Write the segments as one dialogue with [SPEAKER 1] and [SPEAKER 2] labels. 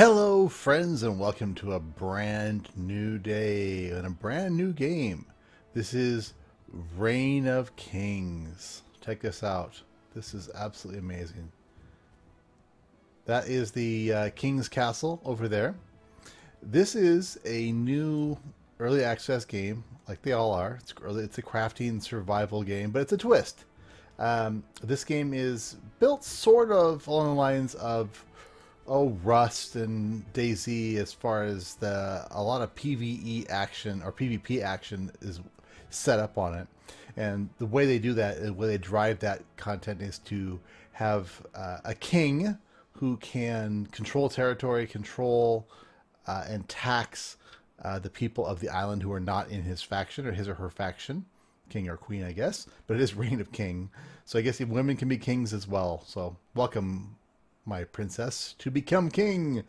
[SPEAKER 1] Hello friends and welcome to a brand new day and a brand new game. This is Reign of Kings. Check this out. This is absolutely amazing. That is the King's Castle over there. This is a new early access game, like they all are. It's a crafting survival game, but it's a twist. This game is built sort of along the lines of Rust and DayZ, as far as a lot of PvE action or PvP action is set up on it. And the way they do that, the way they drive that content, is to have a king who can control territory, control and tax the people of the island who are not in his faction or his or her faction. King or queen, I guess, but it is Reign of King. So I guess women can be kings as well. So welcome, my princess, to become king.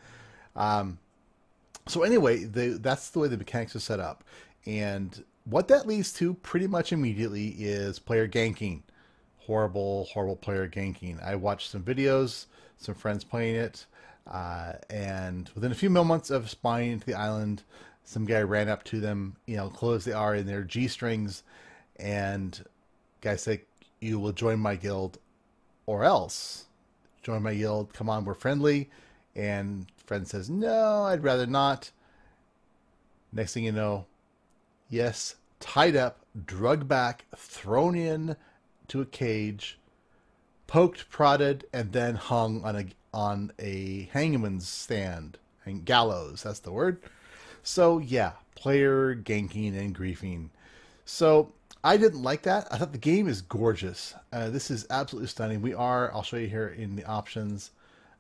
[SPEAKER 1] So anyway, that's the way the mechanics are set up. And what that leads to pretty much immediately is player ganking. Horrible, horrible player ganking. I watched some videos, some friends playing it, and within a few moments of spawning into the island, some guy ran up to them, close they are in their G-strings, and guy said, "You will join my guild or else. Join my guild. Come on, we're friendly." And friend says, "No, I'd rather not." Next thing you know, yes, tied up, drugged back, thrown in to a cage, poked, prodded, and then hung on a hangman's stand and gallows. That's the word. So yeah, player ganking and griefing. So I didn't like that. I thought the game is gorgeous. This is absolutely stunning. I'll show you here in the options.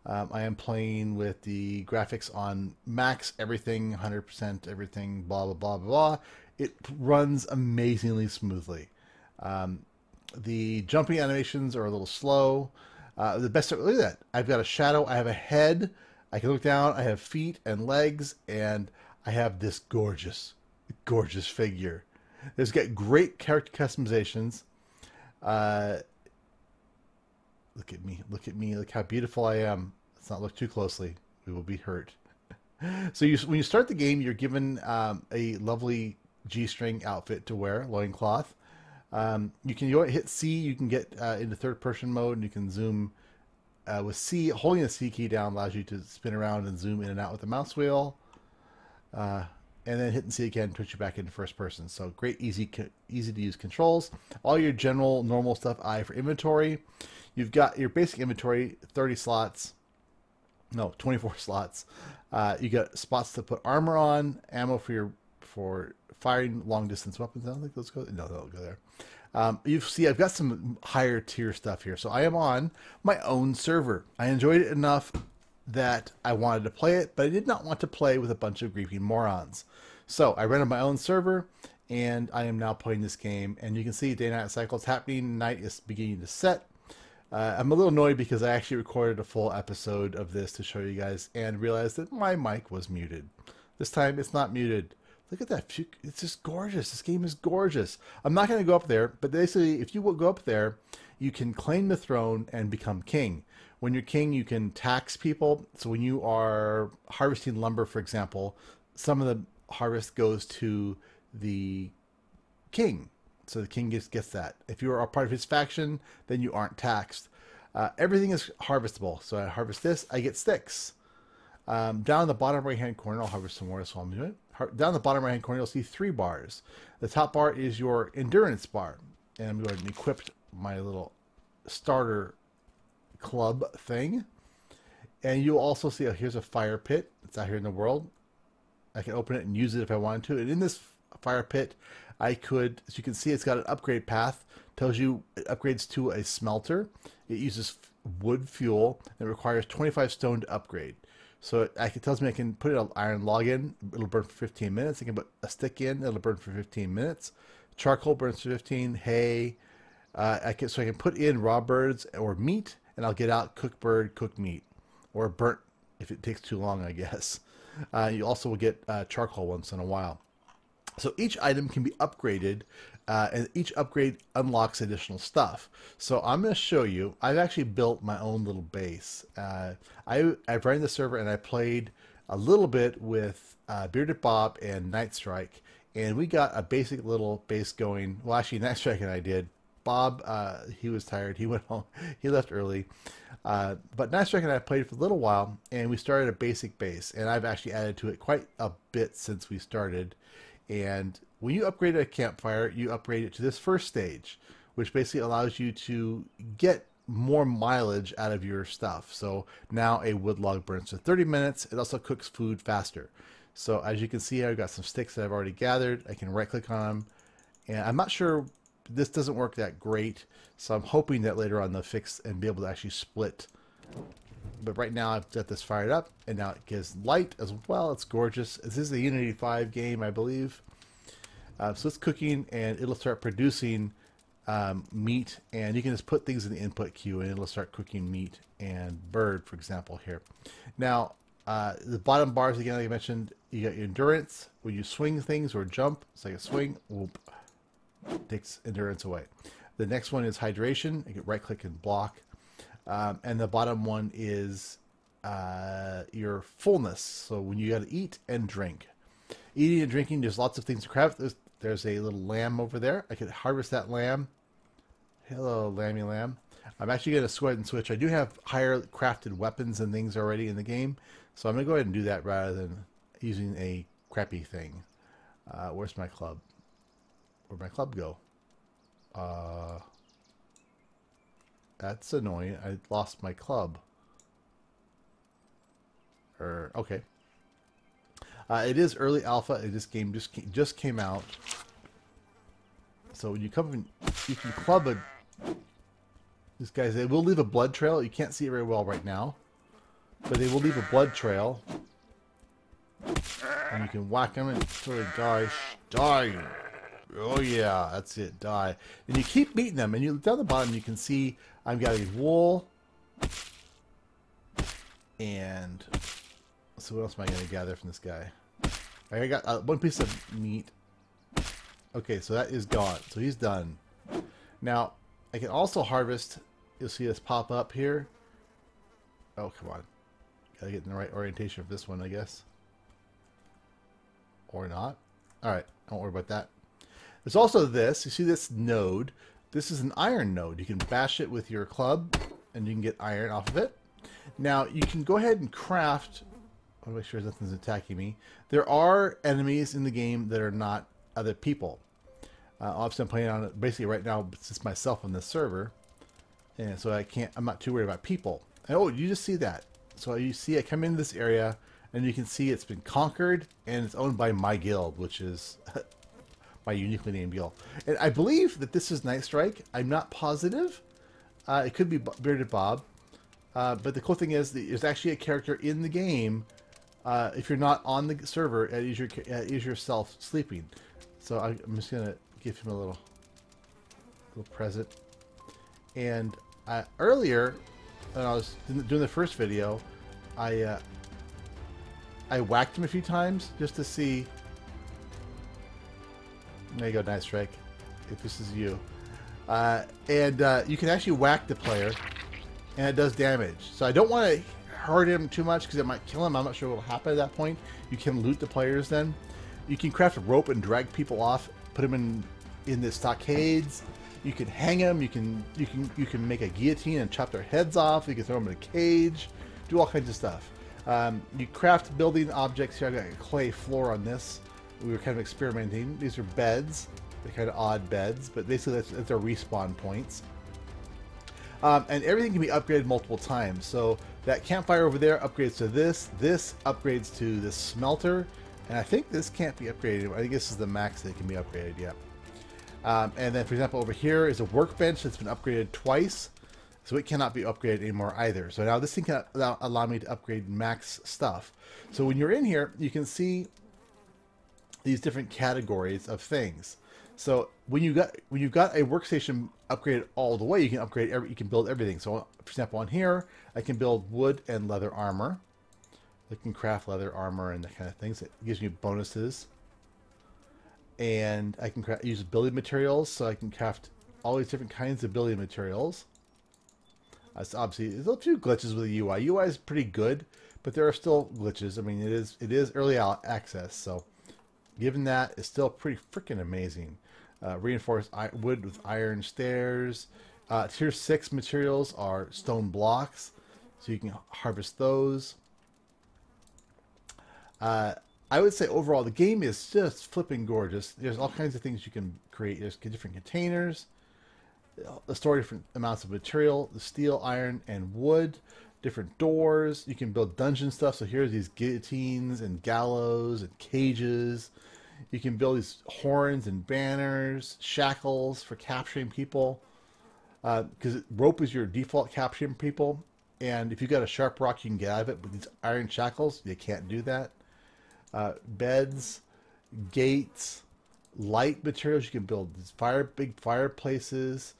[SPEAKER 1] I am playing with the graphics on max, everything, 100%, everything, blah, blah, blah, blah. It runs amazingly smoothly. The jumping animations are a little slow. Look at that. I've got a shadow. I have a head. I can look down. I have feet and legs, and I have this gorgeous, gorgeous figure. It's got great character customizations. Look at me. Look at me. Look how beautiful I am. Let's not look too closely. We will be hurt. So when you start the game, you're given a lovely G-string outfit to wear, loincloth. You can hit C. You can get into third-person mode, and you can zoom with C. Holding the C key down allows you to spin around and zoom in and out with the mouse wheel. And then hitting C again puts you back into first person. So great, easy to use controls. All your general normal stuff. I for inventory. You've got your basic inventory, 30 slots. No, 24 slots. You got spots to put armor on, ammo for firing long distance weapons. I don't think those go. No, they'll go there. You see, I've got some higher tier stuff here. So I am on my own server. I enjoyed it enough that I wanted to play it, but I did not want to play with a bunch of griefing morons. So I rented my own server, and I am now playing this game. And you can see day-night cycles happening. Night is beginning to set. I'm a little annoyed because I actually recorded a full episode of this to show you guys and realized that my mic was muted. This time it's not muted. Look at that. It's just gorgeous. This game is gorgeous. I'm not going to go up there, but basically if you go up there, you can claim the throne and become king. When you're king, you can tax people. So when you are harvesting lumber, for example, some of the harvest goes to the king. So the king gets that. If you are a part of his faction, then you aren't taxed. Everything is harvestable. So I harvest this, I get sticks. Down in the bottom right-hand corner, I'll harvest some more as well. Down in the bottom right-hand corner, you'll see 3 bars. The top bar is your endurance bar. And I'm going to equip my little starter club thing. And you'll also see, here's a fire pit. It's out here in the world. I can open it and use it if I wanted to. And in this fire pit, I could, as you can see, it's got an upgrade path. Tells you it upgrades to a smelter. It uses wood fuel. And it requires 25 stone to upgrade. So it tells me I can put an iron log in. It'll burn for 15 minutes. I can put a stick in. It'll burn for 15 minutes. Charcoal burns for 15. Hay. So I can put in raw birds or meat, and I'll get out cooked bird, cooked meat, or burnt if it takes too long, I guess. You also will get charcoal once in a while. So each item can be upgraded, and each upgrade unlocks additional stuff. So I'm going to show you. I've actually built my own little base. I've run the server and I played a little bit with Bearded Bob and Night Strike, and we got a basic little base going. Well, actually, Night Strike and I did. Bob, he was tired. He went home. He left early. But Night Strike and I played for a little while, and we started a basic base. And I've actually added to it quite a bit since we started. And when you upgrade a campfire, you upgrade it to this first stage, which basically allows you to get more mileage out of your stuff. So now a wood log burns for 30 minutes. It also cooks food faster. So as you can see, I've got some sticks that I've already gathered. I can right click on them. And I'm not sure, this doesn't work that great. So I'm hoping that later on they'll fix and be able to actually split. But right now I've got this fired up, and now it gives light as well. It's gorgeous. This is a Unity 5 game, I believe. So it's cooking, and it'll start producing meat, and you can just put things in the input queue, and it'll start cooking meat and bird, for example, here. Now, the bottom bars, again, like I mentioned, you got your endurance. When you swing things or jump, it's like a swing, whoop, takes endurance away. The next one is hydration. You can right-click and block. And the bottom one is your fullness. So when you got to eat and drink. Eating and drinking, there's lots of things to craft. There's a little lamb over there. I could harvest that lamb. Hello, lammy lamb. I'm actually going to go ahead and switch. I do have higher crafted weapons and things already in the game. So I'm going to go ahead and do that rather than using a crappy thing. Where's my club? Where'd my club go? That's annoying. I lost my club. Okay. It is early alpha. This game just came out. So when you come in, you can club these guys. They will leave a blood trail. You can't see it very well right now, but they will leave a blood trail, and you can whack them until they die. Die. Oh yeah, that's it. Die. And you keep beating them, and you down the bottom you can see I've got a wool, and so what else am I going to gather from this guy? I got one piece of meat. Okay, so that is gone. So he's done. Now, I can also harvest. You'll see this pop up here. Oh, come on. Gotta get in the right orientation for this one, I guess. Or not. Alright, don't worry about that. There's also this. You see this node. This is an iron node. You can bash it with your club, and you can get iron off of it. Now, you can go ahead and craft... I want to make sure nothing's attacking me. There are enemies in the game that are not other people. Obviously, I'm playing on it basically right now. It's just myself on this server, and so I'm not too worried about people. And, oh, you just see that? So you see, I come into this area, and you can see it's been conquered, and it's owned by my guild, which is my uniquely named guild. And I believe that this is Night Strike. I'm not positive. It could be Bearded Bob. But the cool thing is, there's actually a character in the game. If you're not on the server, it is yourself sleeping. So I'm just gonna give him a little present. And earlier, when I was doing the first video, I whacked him a few times just to see. There you go, Night Strike. If this is you, you can actually whack the player, and it does damage. So I don't want to hurt him too much because it might kill him. I'm not sure what will happen at that point. You can loot the players then. You can craft a rope and drag people off, put them in the stockades. You can hang them. You can make a guillotine and chop their heads off. You can throw them in a cage. Do all kinds of stuff. You craft building objects here. I've got a clay floor on this. We were kind of experimenting. These are beds. They're kind of odd beds, but basically that's our respawn points. And everything can be upgraded multiple times. So that campfire over there upgrades to this. This upgrades to this smelter. And I think this can't be upgraded. I think this is the max that can be upgraded, yeah. And then, for example, over here is a workbench that's been upgraded twice. So it cannot be upgraded anymore either. So now this thing can allow me to upgrade max stuff. So when you're in here, you can see these different categories of things. So when you've got a workstation upgraded all the way, you can build everything. So for example, on here, I can build wood and leather armor. I can craft leather armor and that kind of things. It gives you bonuses. and I can use building materials, so I can craft all these different kinds of building materials. So obviously, there's a few glitches with the UI. UI is pretty good, but there are still glitches. I mean, it is early access, so given that, it's still pretty freaking amazing. Reinforced wood with iron stairs. Tier 6 materials are stone blocks, so you can harvest those. I would say overall, the game is just flipping gorgeous. There's all kinds of things you can create. There's different containers. Store different amounts of material, the steel, iron, and wood, different doors. You can build dungeon stuff. So here's these guillotines and gallows and cages. You can build these horns and banners, shackles for capturing people. Because rope is your default capturing people. And if you got a sharp rock, you can get out of it. But these iron shackles, you can't do that. Beds, gates, light materials. You can build these big fireplaces,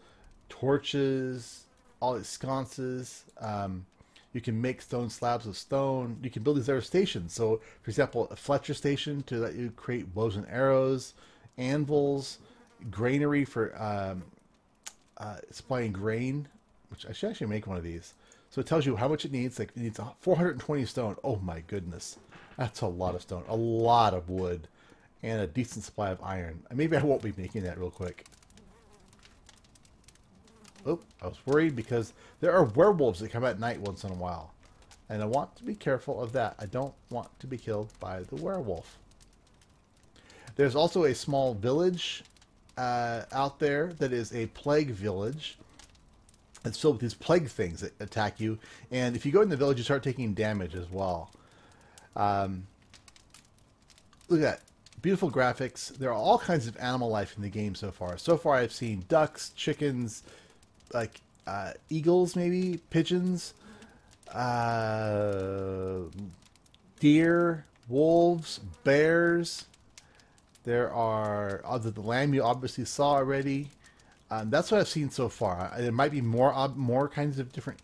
[SPEAKER 1] torches, all these sconces. You can make stone slabs of stone. You can build these other stations. So, for example, a Fletcher station to let you create bows and arrows, anvils, granary for supplying grain, which I should actually make one of these. So it tells you how much it needs. Like it needs 420 stone. Oh my goodness, that's a lot of stone, a lot of wood, and a decent supply of iron. Maybe I won't be making that real quick. Oh, I was worried because there are werewolves that come at night once in a while. And I want to be careful of that. I don't want to be killed by the werewolf. There's also a small village out there that is a plague village. It's filled with these plague things that attack you. And if you go in the village, you start taking damage as well. Look at that. Beautiful graphics. There are all kinds of animal life in the game so far. So far I've seen ducks, chickens, like eagles maybe, pigeons, deer, wolves, bears. There are the lamb you obviously saw already. That's what I've seen so far. There might be more kinds of different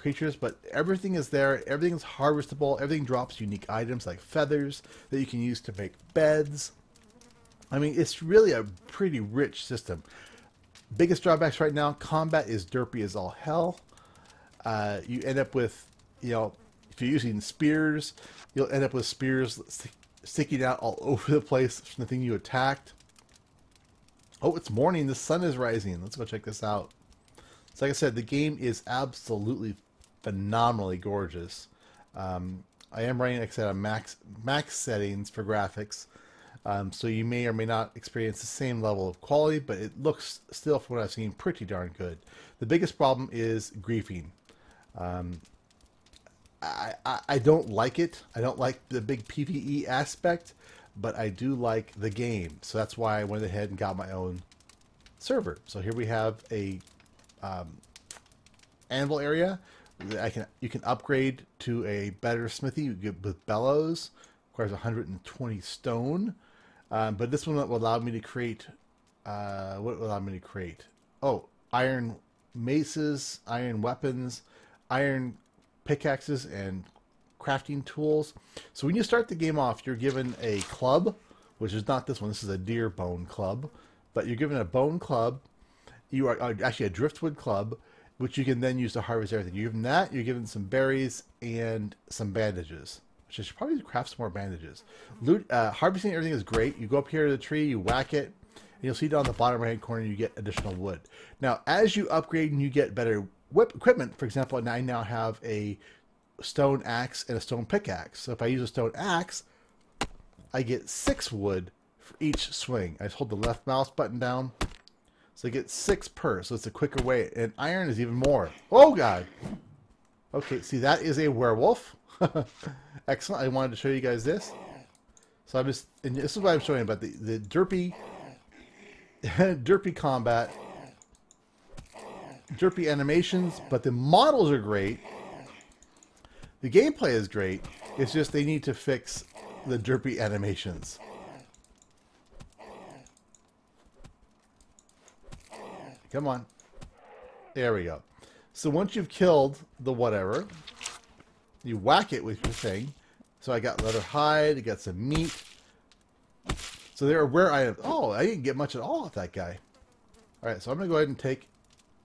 [SPEAKER 1] creatures, but everything is there. Everything is harvestable. Everything drops unique items like feathers that you can use to make beds. I mean, it's really a pretty rich system. Biggest drawbacks right now, combat is derpy as all hell. You end up with, if you're using spears, you'll end up with spears sticking out all over the place from the thing you attacked. Oh, it's morning. The sun is rising. Let's go check this out. So like I said, the game is absolutely phenomenally gorgeous. I am running, like I said, on max settings for graphics. So you may or may not experience the same level of quality, but it looks still, from what I've seen, pretty darn good. The biggest problem is griefing. I don't like it. I don't like the big PvE aspect, but I do like the game. So that's why I went ahead and got my own server. So here we have a anvil area. You can upgrade to a better smithy. You get with bellows. Requires 120 stone. But this one will allow me to create. What will allow me to create? Oh, iron maces, iron weapons, iron pickaxes, and crafting tools. So when you start the game off, you're given a club, which is not this one. This is a deer bone club, but you're given a bone club. You are actually a driftwood club, which you can then use to harvest everything. You're given that. You're given some berries and some bandages. Which I should probably craft some more bandages. Harvesting everything is great. You go up here to the tree, you whack it, and you'll see down the bottom right corner you get additional wood. Now, as you upgrade and you get better equipment, for example, I now have a stone axe and a stone pickaxe. So if I use a stone axe, I get 6 wood for each swing. I just hold the left mouse button down, so I get 6 per. So it's a quicker way. And iron is even more. Oh God! Okay, see, that is a werewolf. Excellent. I wanted to show you guys this. So and this is what I'm showing you about the derpy, derpy combat, derpy animations, but the models are great. The gameplay is great. It's just they need to fix the derpy animations. Come on. There we go. So once you've killed the whatever, you whack it with your thing. So I got leather hide, I got some meat. So there are rare items. Oh, I didn't get much at all with that guy. All right, so I'm going to go ahead and take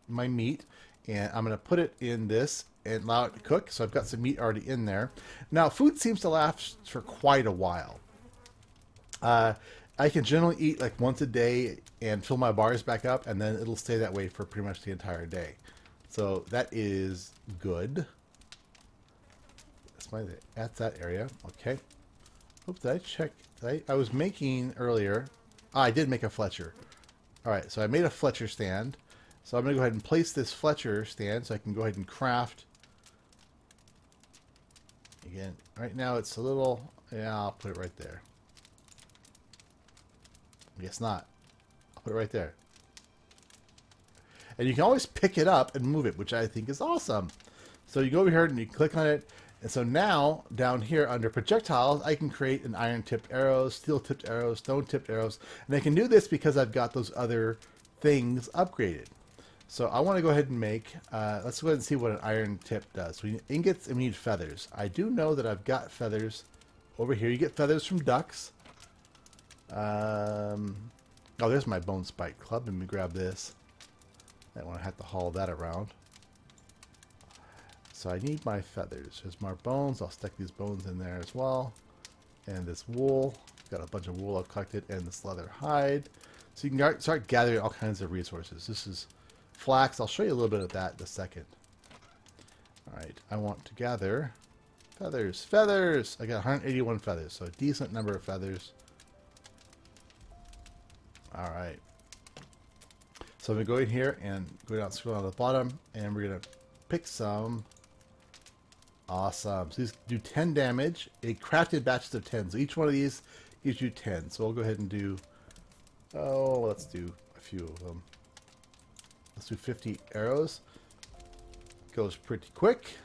[SPEAKER 1] my meat, and I'm going to put it in this and allow it to cook. So I've got some meat already in there. Now, food seems to last for quite a while. I can generally eat like once a day and fill my bars back up, and then it'll stay that way for pretty much the entire day. So that is good. That's that area. Okay. Oops, did I check? I was making earlier. I did make a Fletcher. All right, so I made a Fletcher stand. So I'm going to go ahead and place this Fletcher stand so I can go ahead and craft. Again, right now it's a little... Yeah, I'll put it right there. I guess not. I'll put it right there. And you can always pick it up and move it, which I think is awesome. So you go over here and you click on it. And so now, down here under projectiles, I can create an iron-tipped arrow, steel-tipped arrows, stone-tipped arrows. And I can do this because I've got those other things upgraded. So I want to go ahead and make, let's go ahead and see what an iron tip does. We need ingots and we need feathers. I do know that I've got feathers over here. You get feathers from ducks. Oh, there's my bone spike club. Let me grab this. I don't want to have to haul that around. So I need my feathers. There's more bones. I'll stick these bones in there as well. And this wool. Got a bunch of wool I've collected, and this leather hide. So you can start gathering all kinds of resources. This is flax. I'll show you a little bit of that in a second. Alright, I want to gather feathers. Feathers! I got 181 feathers, so a decent number of feathers. Alright. So I'm going to go in here and go down, scroll down to the bottom, and we're going to pick some. Awesome. So these do 10 damage. A crafted batches of 10. So each one of these gives you 10. So we'll go ahead and do... Oh, let's do a few of them. Let's do 50 arrows. Goes pretty quick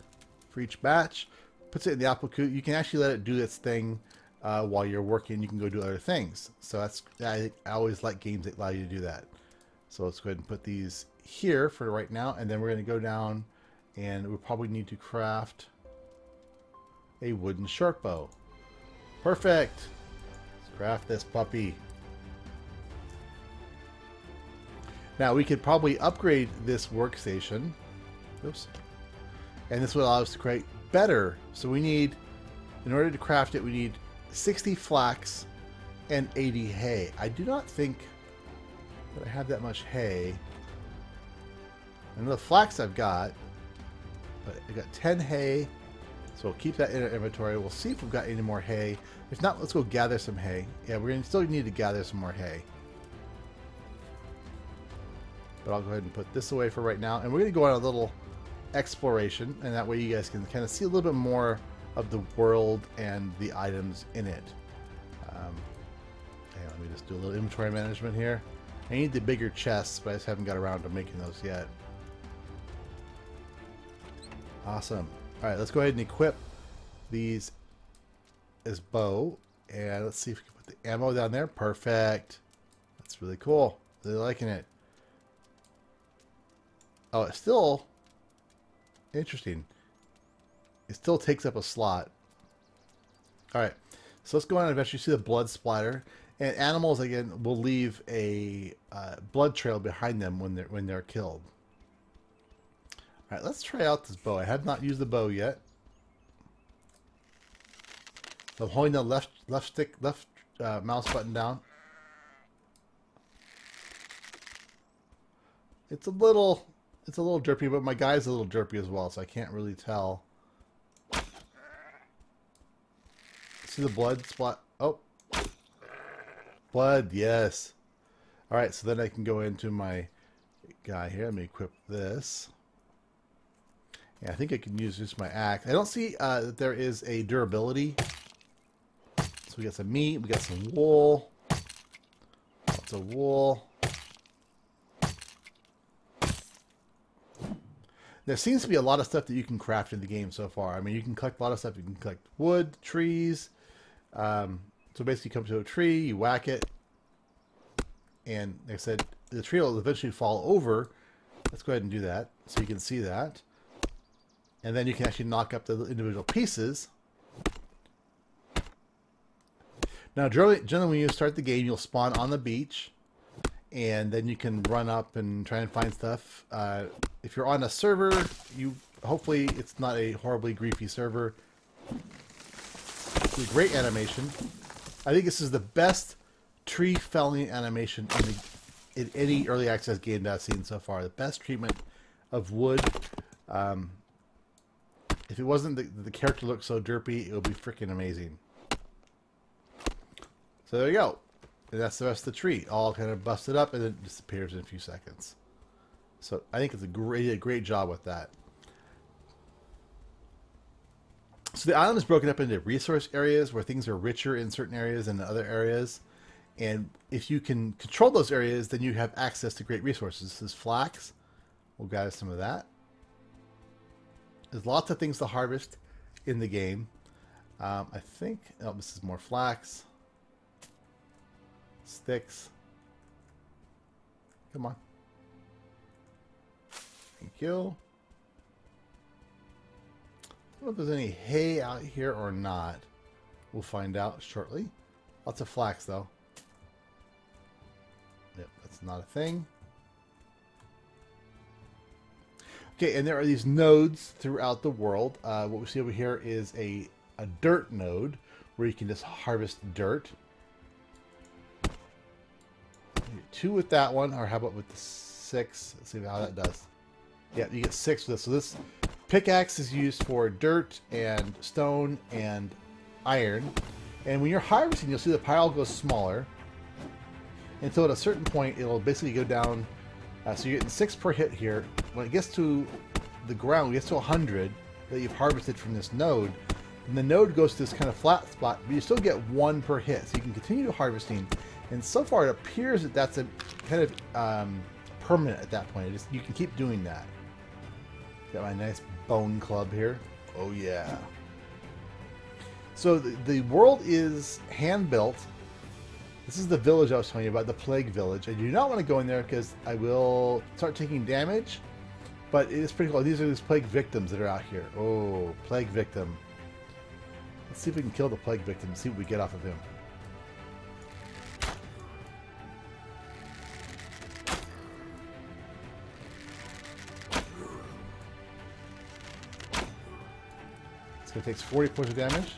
[SPEAKER 1] for each batch. Puts it in the apple coot. You can actually let it do its thing while you're working. You can go do other things. So that's I always like games that allow you to do that. So let's go ahead and put these here for right now. And then we're going to go down and we'll probably need to craft a wooden short bow. Perfect. Let's craft this puppy. Now we could probably upgrade this workstation. Oops. And this would allow us to create better. So we need, in order to craft it, we need 60 flax and 80 hay. I do not think that I have that much hay. I know the flax I've got, but I got 10 hay. So we'll keep that in our inventory. We'll see if we've got any more hay. If not, let's go gather some hay. Yeah, we're going to still need to gather some more hay. But I'll go ahead and put this away for right now. And we're going to go on a little exploration. And that way you guys can kind of see a little bit more of the world and the items in it. Let me just do a little inventory management here. I need the bigger chests, but I just haven't got around to making those yet. Awesome. Alright, let's go ahead and equip these as bow. And let's see if we can put the ammo down there. Perfect. That's really cool. Really liking it. Oh, it's still interesting. It still takes up a slot. Alright, so let's go on and eventually see the blood splatter. And animals, again, will leave a blood trail behind them when they're killed. Alright, let's try out this bow. I have not used the bow yet. So I'm holding the left mouse button down. It's a little derpy, but my guy's a little derpy as well, so I can't really tell. See the blood spot? Oh. Blood, yes. Alright, so then I can go into my guy here. Let me equip this. Yeah, I think I can use just my axe. I don't see that there is a durability. So we got some meat, we got some wool. Lots of wool. There seems to be a lot of stuff that you can craft in the game so far. I mean, you can collect a lot of stuff. You can collect wood, trees. So basically you come to a tree, you whack it. And like I said, the tree will eventually fall over. Let's go ahead and do that so you can see that. And then you can actually knock up the individual pieces. Now, generally when you start the game, you'll spawn on the beach, and then you can run up and try and find stuff. If you're on a server, hopefully it's not a horribly griefy server. It's a great animation. I think this is the best tree felling animation in any early access game that I've seen so far. The best treatment of wood. If it wasn't the character looked so derpy, it would be freaking amazing. So there you go. And that's the rest of the tree, all kind of busted up, and it disappears in a few seconds. So I think it's a great job with that. So the island is broken up into resource areas where things are richer in certain areas than in other areas. And if you can control those areas, then you have access to great resources. This is flax. We'll gather some of that. There's lots of things to harvest in the game. I think, oh, this is more flax. Sticks. Come on. Thank you. I don't know if there's any hay out here or not. We'll find out shortly. Lots of flax, though. Yep, that's not a thing. Okay, and there are these nodes throughout the world. What we see over here is a dirt node where you can just harvest dirt. 2 with that one, or how about with the 6? Let's see how that does. Yeah, you get 6 with this. So this pickaxe is used for dirt and stone and iron. And when you're harvesting, you'll see the pile goes smaller. Until at a certain point, it'll basically go down. So you're getting 6 per hit here. When it gets to the ground, it gets to 100 that you've harvested from this node. And the node goes to this kind of flat spot, but you still get 1 per hit. So you can continue harvesting. And so far, it appears that that's a kind of permanent at that point. You can keep doing that. Got my nice bone club here. Oh, yeah. So the world is hand-built. This is the village I was telling you about, the plague village. I do not want to go in there because I will start taking damage. But it is pretty cool. These are these plague victims that are out here. Oh, plague victim. Let's see if we can kill the plague victim and see what we get off of him. It takes 40 points of damage.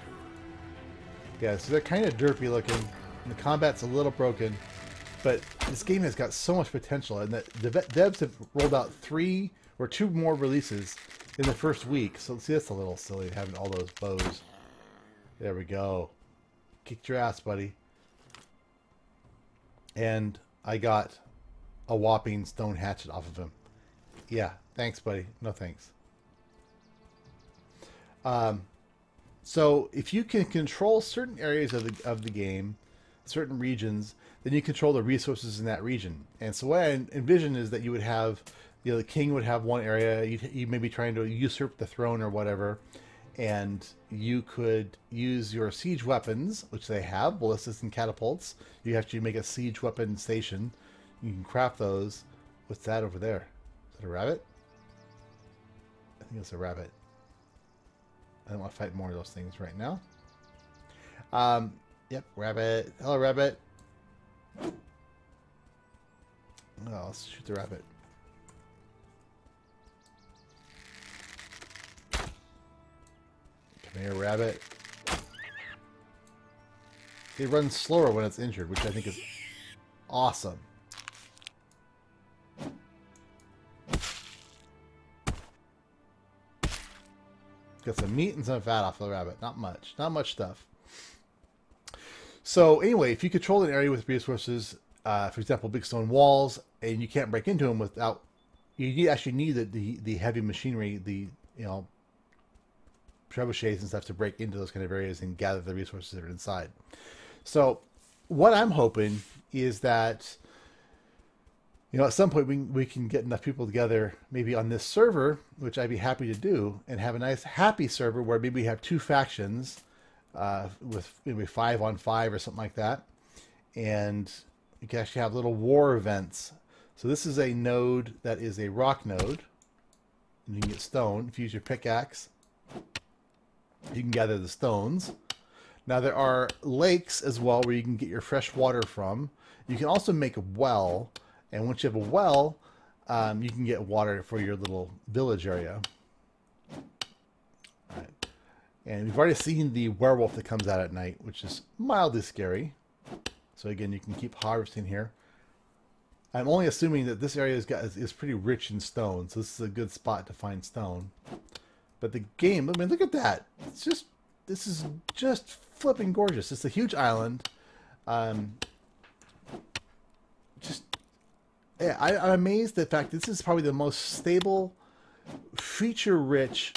[SPEAKER 1] Yeah, so they're kind of derpy looking. And the combat's a little broken. But this game has got so much potential. And the devs have rolled out 3 or 2 more releases in the first week. So see, that's a little silly having all those bows. There we go. Kicked your ass, buddy. And I got a whopping stone hatchet off of him. Yeah, thanks, buddy. No thanks. So if you can control certain areas of the game, certain regions, then you control the resources in that region. And so what I envision is that you would have, the king would have one area. You may be trying to usurp the throne or whatever, and you could use your siege weapons, which they have, ballistas and catapults. You have to make a siege weapon station. You can craft those. What's that over there? Is that a rabbit? I think it's a rabbit. I don't want to fight more of those things right now. Yep, rabbit. Hello, rabbit. Oh, let's shoot the rabbit. Come here, rabbit. It runs slower when it's injured, which I think is awesome. Got some meat and some fat off the rabbit. Not much. Not much stuff. So anyway, if you control an area with resources, for example, big stone walls, and you can't break into them without, you actually need the heavy machinery, the trebuchets and stuff to break into those kind of areas and gather the resources that are inside. So what I'm hoping is that, at some point we can get enough people together, maybe on this server, which I'd be happy to do, and have a nice happy server where maybe we have 2 factions with maybe 5 on 5 or something like that. And you can actually have little war events. So this is a node that is a rock node. And you can get stone. If you use your pickaxe, you can gather the stones. Now there are lakes as well where you can get your fresh water from. You can also make a well, and once you have a well, you can get water for your little village area. All right. And we've already seen the werewolf that comes out at night, which is mildly scary. So again, you can keep harvesting here. I'm only assuming that this area is pretty rich in stone, so this is a good spot to find stone. But the game, I mean, look at that. This is just flipping gorgeous. It's a huge island. Yeah, I'm amazed at the fact this is probably the most stable, feature-rich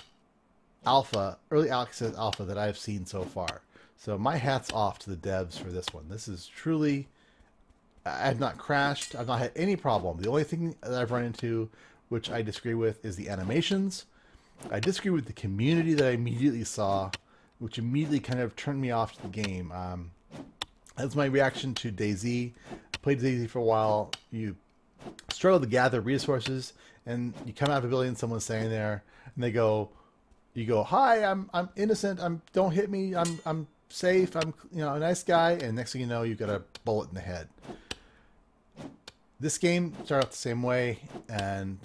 [SPEAKER 1] alpha, early access alpha that I've seen so far. So my hat's off to the devs for this one. This is truly... I've not crashed. I've not had any problem. The only thing that I've run into, which I disagree with, is the animations. I disagree with the community that I immediately saw, which immediately kind of turned me off to the game. That's my reaction to DayZ. I played DayZ for a while. You struggle to gather resources, and you come out of a building, someone's standing there, and they go, you go, "Hi, I'm innocent. Don't hit me. I'm safe. I'm a nice guy." And next thing you know, you've got a bullet in the head. This game started out the same way, and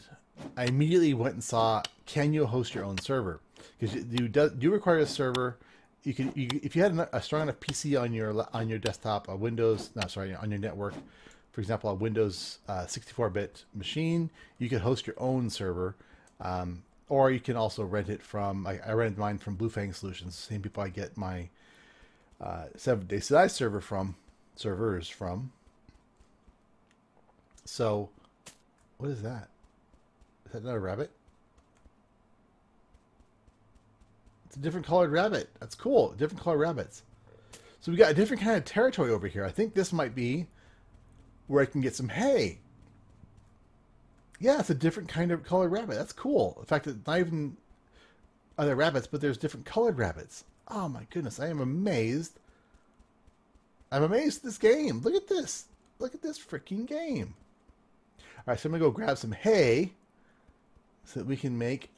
[SPEAKER 1] I immediately went and saw, can you host your own server? Because you do require a server. If you had a strong enough PC on your desktop, on your network, for example, a Windows 64-bit machine, you could host your own server, or you can also rent it from. I rented mine from Blue Fang Solutions, the same people I get my 7 Days to Die servers from. So, what is that? Is that not a rabbit? It's a different colored rabbit. That's cool. Different colored rabbits. So we got a different kind of territory over here. I think this might be where I can get some hay. Yeah, it's a different kind of colored rabbit. That's cool. In fact, it's not even other rabbits, but there's different colored rabbits. Oh my goodness, I am amazed. I'm amazed at this game. Look at this. Look at this freaking game. All right, so I'm going to go grab some hay so that we can make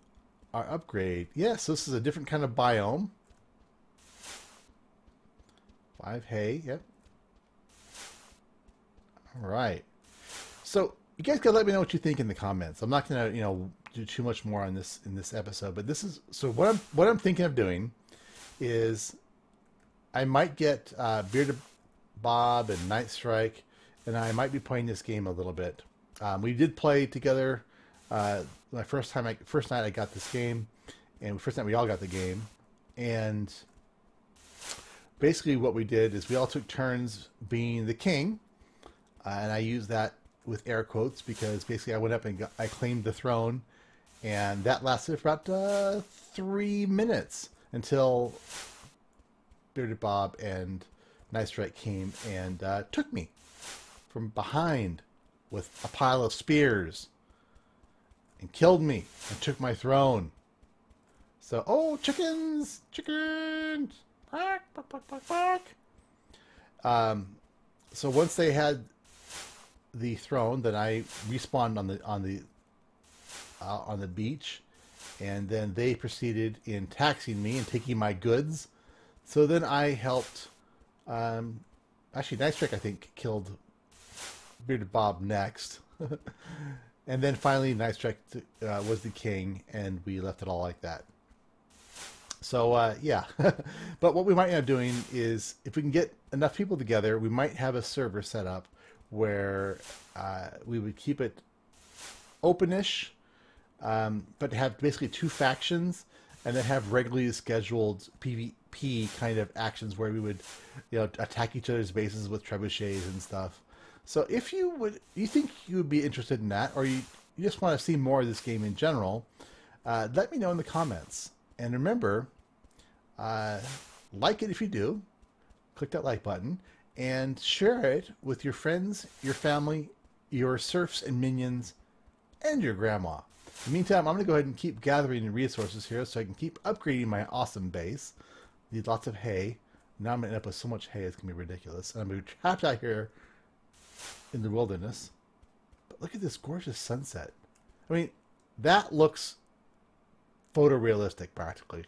[SPEAKER 1] our upgrade. Yes, so this is a different kind of biome. 5 hay, yep. All right. So you guys gotta let me know what you think in the comments. I'm not gonna, do too much more on this in this episode, but this is so what I'm thinking of doing is I might get Bearded Bob and Night Strike, and I might be playing this game a little bit. We did play together my first night I got this game, and first night we all got the game, and basically what we did is we all took turns being the king, and I used that with air quotes because basically I went up and I claimed the throne, and that lasted for about 3 minutes until Bearded Bob and Night Strike came and took me from behind with a pile of spears and killed me and took my throne. So, oh, chickens! Quack, quack, quack, quack, quack. So once they had the throne, then I respawned on the beach, and then they proceeded in taxing me and taking my goods. So then I helped. Actually, Night Strike I think killed Bearded Bob next, and then finally Night Strike was the king, and we left it all like that. So yeah, but what we might end up doing is if we can get enough people together, we might have a server set up where we would keep it openish, but have basically 2 factions, and then have regularly scheduled PvP kind of actions where we would, attack each other's bases with trebuchets and stuff. So if you think you would be interested in that, or you just want to see more of this game in general, let me know in the comments. And remember, like it if you do, click that like button, and share it with your friends, your family, your serfs and minions, and your grandma. In the meantime, I'm going to go ahead and keep gathering the resources here so I can keep upgrading my awesome base. Need lots of hay. Now I'm going to end up with so much hay it's going to be ridiculous. And I'm going to be trapped out here in the wilderness. But look at this gorgeous sunset. I mean, that looks photorealistic practically.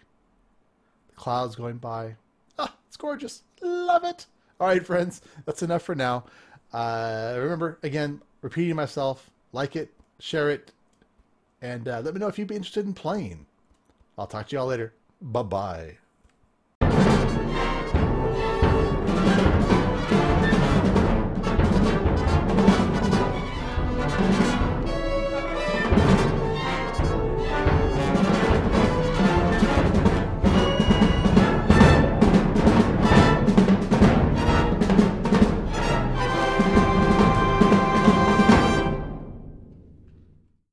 [SPEAKER 1] The clouds going by. Ah, it's gorgeous. Love it. All right, friends, that's enough for now. Remember, again, repeating myself, like it, share it, and let me know if you'd be interested in playing. I'll talk to y'all later. Bye-bye.